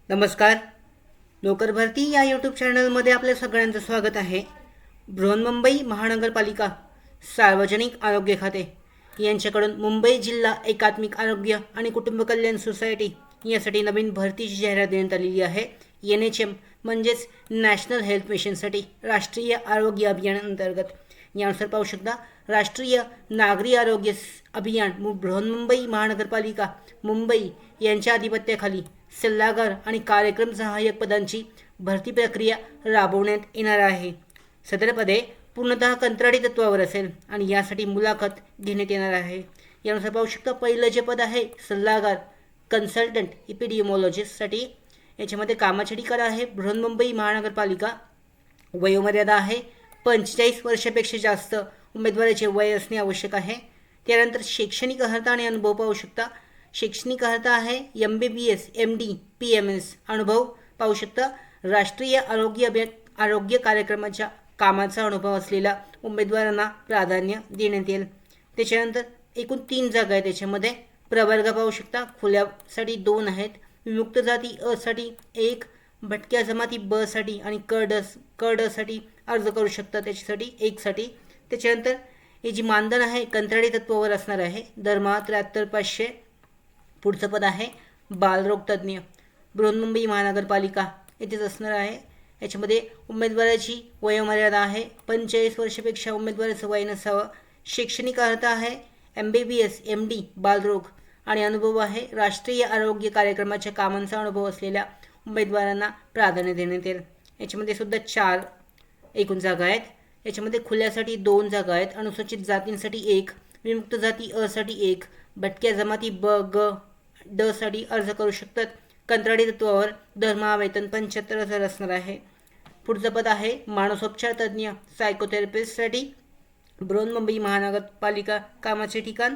नमस्कार. नोकर भरती या यूट्यूब चॅनलमध्ये आपल्या सगळ्यांचं स्वागत आहे. बृहन्मुंबई महानगरपालिका सार्वजनिक आरोग्य खाते यांच्याकडून मुंबई जिल्हा एकात्मिक आरोग्य आणि कुटुंब कल्याण सोसायटी यासाठी नवीन भरतीची जाहिरात देण्यात आलेली आहे. NHM म्हणजेच नॅशनल हेल्थ मिशनसाठी राष्ट्रीय आरोग्य अभियान अंतर्गत यानुसार पाहू शकता. राष्ट्रीय नागरी आरोग्य अभियान बृहन्मुंबई महानगरपालिका मुंबई यांच्या अधिपत्याखाली सल्लागार आणि कार्यक्रम सहाय्यक पदांची भरती प्रक्रिया राबवण्यात येणार आहे. सदर पदे पूर्णतः कंत्राटी तत्वावर असेल आणि यासाठी मुलाखत घेण्यात येणार आहे. यानुसार पाहू शकता पहिलं जे पद आहे सल्लागार कन्सल्टंट इपिडिओमॉलॉजिस्टसाठी. याच्यामध्ये कामाचे ठिकाण आहे बृहन्मुंबई महानगरपालिका. वयोमर्यादा आहे 45 वर्षापेक्षा जास्त उमेदवाराचे वय असणे आवश्यक आहे. त्यानंतर शैक्षणिक अर्हता आणि अनुभव पाहू शकता. शैक्षणिक अर्हता आहे MBBS MD PMS. अनुभव पाहू शकता राष्ट्रीय आरोग्य कार्यक्रमाच्या कामाचा अनुभव असलेल्या उमेदवारांना प्राधान्य देण्यात येईल. त्याच्यानंतर एकूण 3 जागा आहेत. त्याच्यामध्ये प्रवर्ग पाहू शकता खुल्यासाठी 2 आहेत, विमुक्त जाती अ साठी 1, भटक्या जमाती ब साठी आणि क ड साठी अर्ज करू शकता त्याच्यासाठी 1 साठी. त्याच्यानंतर हे जी मानधन आहे कंत्राटी तत्वावर असणार आहे. दरमहा 73,500. पुढचं पद आहे बालरोग तज्ज्ञ बृहन्मुंबई महानगरपालिका येथेच असणार आहे. याच्यामध्ये उमेदवाराची वयोमर्यादा आहे 45 वर्षापेक्षा उमेदवाराचं वय नसावं. शैक्षणिक अर्हता आहे MBBS MD बालरोग आणि अनुभव आहे राष्ट्रीय आरोग्य कार्यक्रमाच्या कामांचा अनुभव असलेल्या उमेदवारांना प्राधान्य देण्यात येईल. याच्यामध्ये सुद्धा 4 एकूण जागा आहेत. याच्यामध्ये खुल्यासाठी 2 जागा आहेत, अनुसूचित जातींसाठी 1, विमुक्त जाती अ साठी 1, भटक्या जमाती ब ग ड साठी अर्ज करू शकतात. कंत्राटी तत्वावर दरमहा वेतन 75,000 असणार आहे. पुढचं पद आहे मानसोपचार तज्ज्ञ सायकोथेरपिस्टसाठी बृहन्मुंबई महानगरपालिका. कामाचे ठिकाण.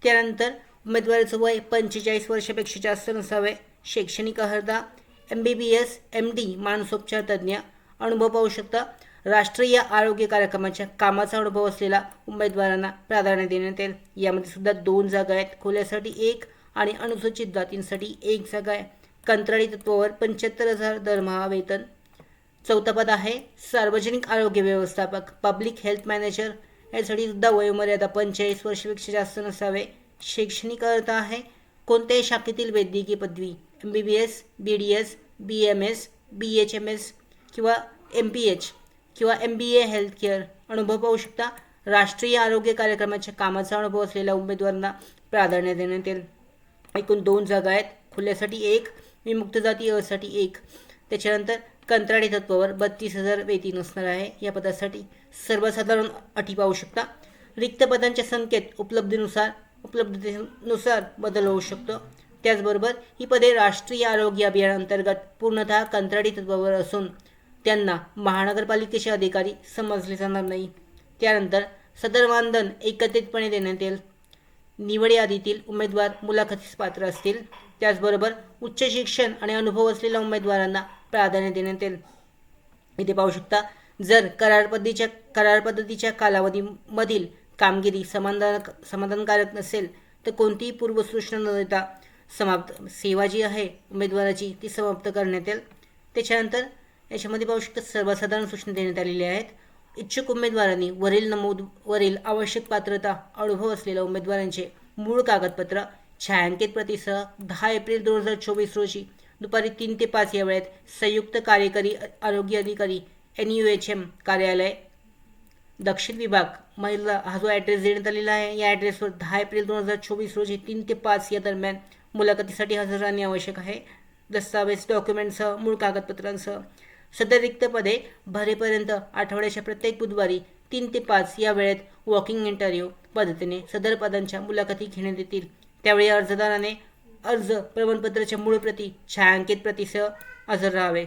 त्यानंतर उमेदवाराचं वय 45 वर्षापेक्षा जास्त नसावे. शैक्षणिक अर्हता MBBS MD मानसोपचार तज्ज्ञ. अनुभव पाहू शकता राष्ट्रीय आरोग्य कार्यक्रमाच्या कामाचा अनुभव असलेल्या उमेदवारांना प्राधान्य देण्यात येईल. यामध्ये सुद्धा 2 जागा आहेत, खुल्यासाठी 1 आणि अनुसूचित जातींसाठी 1 जागा आहे. कंत्राटी तत्वावर 75,000 दरमहा वेतन. चौथं पद आहे सार्वजनिक आरोग्य व्यवस्थापक पब्लिक हेल्थ मॅनेजर. यासाठी सुद्धा वयोमर्यादा 45 वर्षापेक्षा जास्त नसावे. शैक्षणिक अर्हता आहे कोणत्याही शाखेतील वैद्यकीय पदवी MBBS BDS BMS BHMS किंवा MPH किंवा MBA हेल्थ केअर. अनुभव पाहू शकता राष्ट्रीय आरोग्य कार्यक्रमाच्या कामाचा अनुभव असलेल्या उमेदवारांना प्राधान्य देण्यात येईल. एकूण 2 जागा आहेत, खुल्यासाठी 1, विमुक्त जाती अ साठी 1. त्याच्यानंतर कंत्राटी तत्वावर 32,000 वेतन असणार आहे या पदासाठी. सर्वसाधारण अटी पाहू शकता. रिक्त पदांच्या संख्येत उपलब्धतेनुसार बदल होऊ शकतो. त्याचबरोबर ही पदे राष्ट्रीय आरोग्य अभियान अंतर्गत पूर्णतः कंत्राटी तत्वावर असून त्यांना महानगरपालिकेचे अधिकारी समजले जाणार नाही. त्यानंतर सदर मानधन एकत्रितपणे देण्यात येईल. निवड यादीतील उमेदवार मुलाखतीस पात्र असतील. त्याचबरोबर उच्च शिक्षण आणि अनुभव असलेल्या उमेदवारांना प्राधान्य देण्यात येईल. इथे पाहू शकता जर करार पद्धतीच्या कालावधीमधील कामगिरी समाधानकारक नसेल तर कोणतीही पूर्वसूचना न देता सेवा जी आहे उमेदवाराची ती समाप्त करण्यात येईल. त्याच्यानंतर याच्यामध्ये पाहू शकता सर्वसाधारण सूचना देण्यात आलेल्या आहेत. इच्छुक उमेदवारांनी वरील आवश्यक पात्रता अनुभव असलेल्या उमेदवारांचे मूळ कागदपत्र छायांकित प्रतीसह 10 एप्रिल 2024 रोजी दुपारी 3 ते 5 या वेळेत संयुक्त कार्यकारी आरोग्य अधिकारी NUHM कार्यालय दक्षिण विभाग महिला हा जो ॲड्रेस देण्यात आलेला आहे या ॲड्रेसवर 10 एप्रिल 2024 रोजी 3 ते 5 या दरम्यान मुलाखतीसाठी हजर राहणे आवश्यक आहे. दस्तावेज डॉक्युमेंटसह मूळ कागदपत्रांसह. सदर रिक्त पदे भरेपर्यंत आठवड्याच्या प्रत्येक बुधवारी 3 ते 5 या वेळेत वॉकिंग इंटरव्ह्यू पद्धतीने सदर पदांच्या मुलाखती घेण्यात येतील. त्यावेळी अर्जदाराने अर्ज प्रमाणपत्राच्या मूळ प्रती छायांकित प्रतीसह हजर राहावे.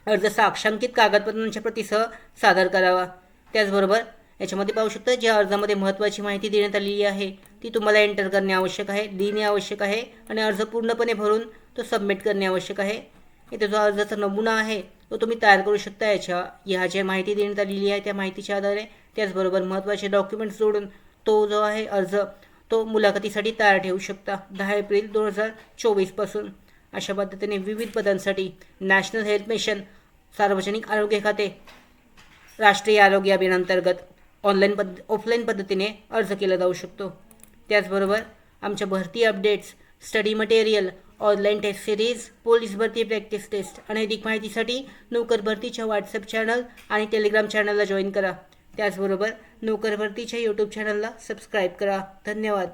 अर्ज साक्षांकित कागदपत्रांच्या प्रतीसह सादर करावा. त्याचबरोबर याच्यामध्ये पाहू शकता ज्या अर्जामध्ये महत्त्वाची माहिती देण्यात आलेली आहे ती तुम्हाला एंटर करणे आवश्यक आहे, लिहिणे आवश्यक आहे आणि अर्ज पूर्णपणे भरून तो सबमिट करणे आवश्यक आहे. इथे जो अर्जाचा नमुना आहे तो तुम्ही तयार करू शकता ह्या ज्या माहिती देण्यात आलेली आहे त्या माहितीच्या आधारे. त्याचबरोबर महत्त्वाचे डॉक्युमेंट्स जोडून तो जो आहे अर्ज तो मुलाखतीसाठी तयार ठेवू शकता 10 एप्रिल 2024 पासून. अशा पद्धतीने विविध पदांसाठी नॅशनल हेल्थ मिशन, सार्वजनिक आरोग्य खाते, राष्ट्रीय आरोग्य अभियानांतर्गत ऑफलाईन पद्धतीने अर्ज केला जाऊ शकतो. त्याचबरोबर आमच्या भरती updates, study material, online test series, police भरती प्रॅक्टिस टेस्ट आणि अधिक माहितीसाठी नोकर भरतीच्या व्हॉट्सअप चॅनल आणि टेलिग्राम चॅनलला जॉईन करा. त्याचबरोबर नोकर भरतीच्या यूट्यूब चॅनलला सबस्क्राईब करा. धन्यवाद.